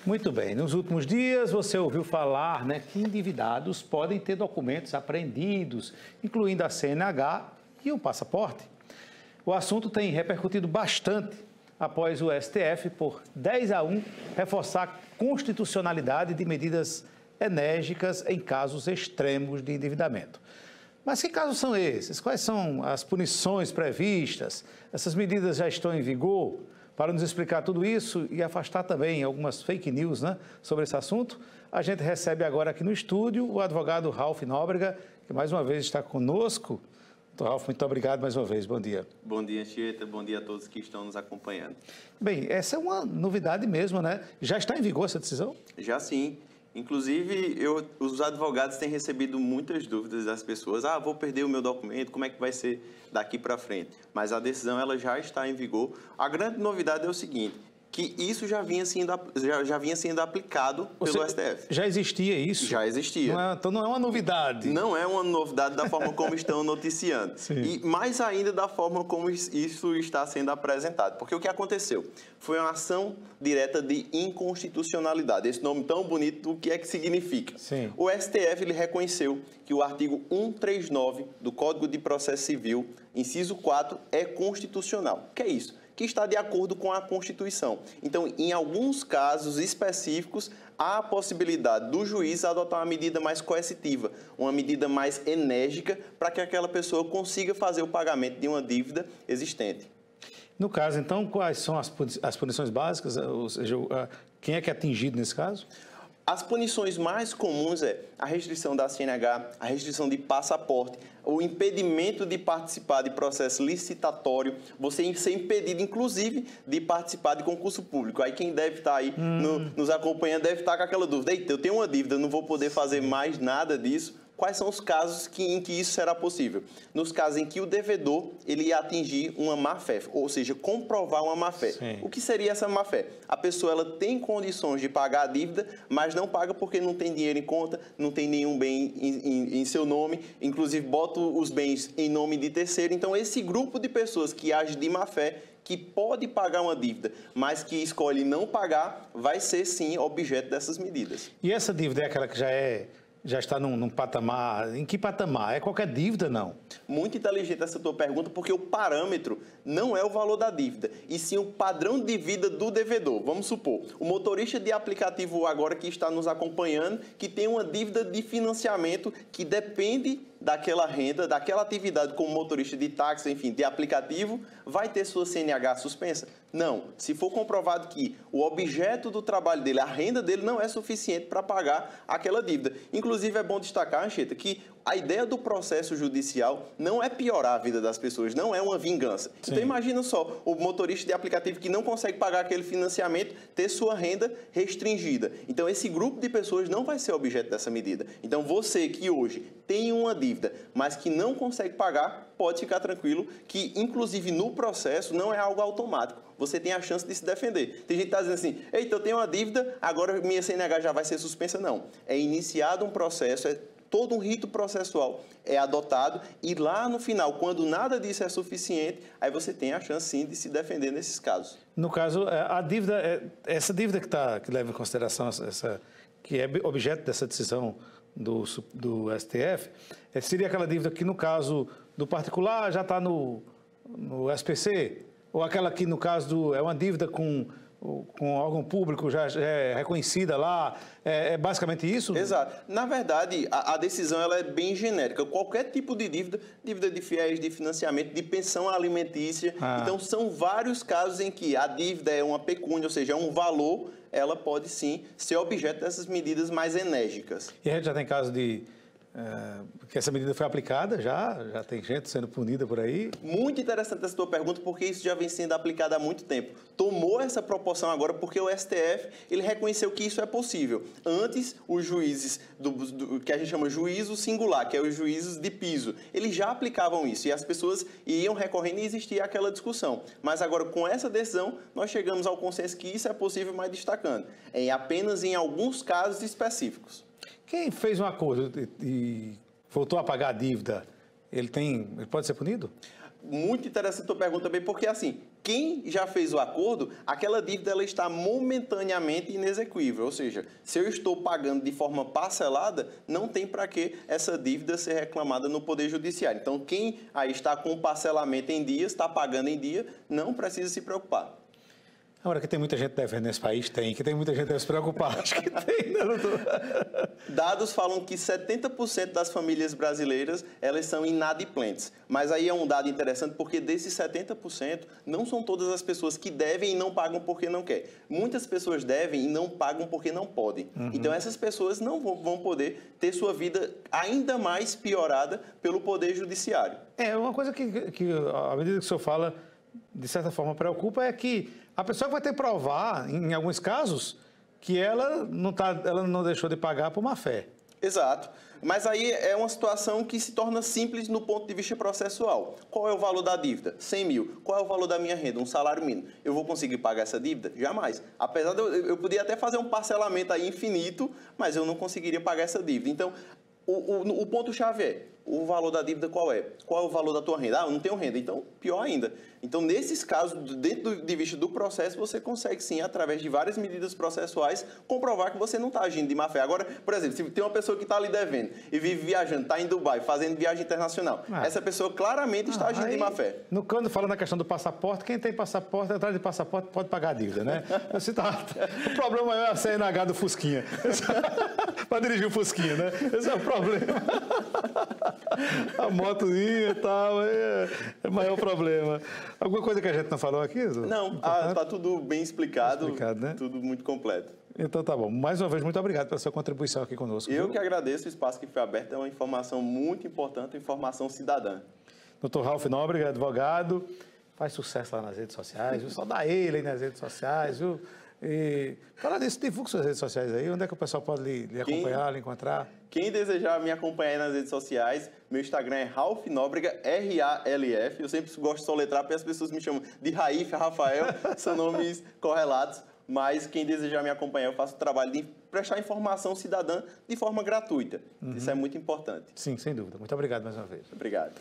Muito bem. Nos últimos dias, você ouviu falar, que endividados podem ter documentos apreendidos, incluindo a CNH e o passaporte. O assunto tem repercutido bastante após o STF, por 10-1, reforçar a constitucionalidade de medidas enérgicas em casos extremos de endividamento. Mas que casos são esses? Quais são as punições previstas? Essas medidas já estão em vigor? Para nos explicar tudo isso e afastar também algumas fake news sobre esse assunto, a gente recebe agora aqui no estúdio o advogado Ralph Nóbrega, que mais uma vez está conosco. Doutor Ralph, muito obrigado mais uma vez. Bom dia. Bom dia, Anchieta. Bom dia a todos que estão nos acompanhando. Bem, essa é uma novidade mesmo, né? Já está em vigor essa decisão? Já sim. Inclusive, os advogados têm recebido muitas dúvidas das pessoas. Vou perder o meu documento, como é que vai ser daqui para frente? Mas a decisão ela já está em vigor. A grande novidade é o seguinte, que isso já vinha sendo aplicado pelo STF. Já existia isso? Já existia. Então não é uma novidade. Não é uma novidade da forma como estão noticiando. Sim. E mais ainda da forma como isso está sendo apresentado. Porque o que aconteceu? Foi uma ação direta de inconstitucionalidade. Esse nome tão bonito, o que é que significa? Sim. O STF ele reconheceu que o artigo 139 do Código de Processo Civil, inciso 4, é constitucional. O que é isso? Que está de acordo com a Constituição. Então, em alguns casos específicos, há a possibilidade do juiz adotar uma medida mais coercitiva, uma medida mais enérgica, para que aquela pessoa consiga fazer o pagamento de uma dívida existente. No caso, então, quais são as punições básicas? Ou seja, quem é que é atingido nesse caso? As punições mais comuns é a restrição da CNH, a restrição de passaporte, o impedimento de participar de processo licitatório, você ser impedido, inclusive, de participar de concurso público. Aí quem deve estar aí nos acompanhando deve estar com aquela dúvida. Eita, eu tenho uma dívida, não vou poder fazer mais nada disso. Quais são os casos em que isso será possível? Nos casos em que o devedor ele ia atingir uma má-fé, ou seja, comprovar uma má-fé. Sim. O que seria essa má-fé? A pessoa ela tem condições de pagar a dívida, mas não paga porque não tem dinheiro em conta, não tem nenhum bem em seu nome, inclusive bota os bens em nome de terceiro. Então, esse grupo de pessoas que age de má-fé, que pode pagar uma dívida, mas que escolhe não pagar, vai ser, sim, objeto dessas medidas. E essa dívida é aquela que já está num patamar... Em que patamar? É qualquer dívida, não? Muito inteligente essa tua pergunta, porque o parâmetro não é o valor da dívida, e sim o padrão de vida do devedor. Vamos supor, o motorista de aplicativo agora que está nos acompanhando, que tem uma dívida de financiamento que depende daquela renda, daquela atividade como motorista de táxi, enfim, de aplicativo, vai ter sua CNH suspensa? Não. Se for comprovado que o objeto do trabalho dele, a renda dele não é suficiente para pagar aquela dívida. Inclusive, é bom destacar, Anchieta, que a ideia do processo judicial não é piorar a vida das pessoas, não é uma vingança. Sim. Então, imagina só, o motorista de aplicativo que não consegue pagar aquele financiamento, ter sua renda restringida. Então, esse grupo de pessoas não vai ser objeto dessa medida. Então, você que hoje tem uma dívida, mas que não consegue pagar, pode ficar tranquilo que, inclusive, no processo não é algo automático. Você tem a chance de se defender. Tem gente que está dizendo assim, eita, eu tenho uma dívida, agora minha CNH já vai ser suspensa. Não. É iniciado um processo, todo um rito processual é adotado e lá no final, quando nada disso é suficiente, aí você tem a chance, sim, de se defender nesses casos. No caso, a dívida, essa dívida que leva em consideração, que é objeto dessa decisão do STF, seria aquela dívida que, no caso do particular, já está no SPC, ou aquela que, no caso, é uma dívida com órgão público, já é reconhecida lá, é basicamente isso? Exato. Na verdade, a decisão ela é bem genérica. Qualquer tipo de dívida de fiéis, de financiamento, de pensão alimentícia. Então, são vários casos em que a dívida é uma pecúnia, ou seja, é um valor, ela pode sim ser objeto dessas medidas mais enérgicas. E a gente já tem caso de... que essa medida foi aplicada já tem gente sendo punida por aí? Muito interessante essa tua pergunta, porque isso já vem sendo aplicado há muito tempo. Tomou essa proporção agora porque o STF ele reconheceu que isso é possível. Antes, os juízes, que a gente chama juízo singular, que é os juízes de piso, eles já aplicavam isso e as pessoas iam recorrendo e existia aquela discussão. Mas agora, com essa decisão, nós chegamos ao consenso que isso é possível, mas destacando, apenas em alguns casos específicos. Quem fez um acordo e voltou a pagar a dívida, ele pode ser punido? muito interessante a tua pergunta também, porque assim, quem já fez o acordo, aquela dívida ela está momentaneamente inexequível, ou seja, se eu estou pagando de forma parcelada, não tem para que essa dívida ser reclamada no Poder Judiciário. Então, quem aí está com o parcelamento em dia, está pagando em dia, não precisa se preocupar. Agora, que tem muita gente devendo nesse país, que tem muita gente que deve se preocupar, acho que tem, né, doutor? Dados falam que 70% das famílias brasileiras, elas são inadimplentes. Mas aí é um dado interessante, porque desses 70%, não são todas as pessoas que devem e não pagam porque não quer. Muitas pessoas devem e não pagam porque não podem. Então, essas pessoas não vão poder ter sua vida ainda mais piorada pelo Poder Judiciário. Uma coisa que à medida que o senhor fala, de certa forma, preocupa é que a pessoa vai ter que provar, em alguns casos, que ela não deixou de pagar por má fé. Exato. Mas aí é uma situação que se torna simples no ponto de vista processual. Qual é o valor da dívida? 100 mil. Qual é o valor da minha renda? Um salário mínimo. Eu vou conseguir pagar essa dívida? Jamais. Apesar de eu podia até fazer um parcelamento aí infinito, mas eu não conseguiria pagar essa dívida. Então, o ponto-chave é, o valor da dívida qual é? Qual é o valor da tua renda? Eu não tenho renda. Então, pior ainda. Então, nesses casos, dentro de vista do processo, você consegue sim, através de várias medidas processuais, comprovar que você não está agindo de má fé. Agora, por exemplo, se tem uma pessoa que está ali devendo e vive viajando, está em Dubai, fazendo viagem internacional, essa pessoa claramente está agindo de má fé. Quando fala na questão do passaporte, quem tem passaporte, atrás de passaporte, pode pagar a dívida, né? O problema maior é a CNH do Fusquinha. Para dirigir o Fusquinha, né? Esse é o problema. A motozinha e tal, é o maior problema. Alguma coisa que a gente não falou aqui? Não, está tudo bem explicado, né? Tudo muito completo. Então tá bom. Mais uma vez, muito obrigado pela sua contribuição aqui conosco. Eu que agradeço o espaço que foi aberto, é uma informação muito importante, informação cidadã. Dr. Ralph Nóbrega, advogado, faz sucesso lá nas redes sociais, viu? Só dá ele aí nas redes sociais, viu? E falar nisso, divulga suas redes sociais aí, onde é que o pessoal pode lhe acompanhar, lhe encontrar? Quem desejar me acompanhar nas redes sociais, meu Instagram é Ralph Nóbrega, R-A-L-F. Eu sempre gosto de soletrar, porque as pessoas me chamam de Raif, Rafael, são nomes correlatos. Mas quem desejar me acompanhar, eu faço o trabalho de prestar informação cidadã de forma gratuita. Isso é muito importante. Sim, sem dúvida. Muito obrigado mais uma vez. Obrigado.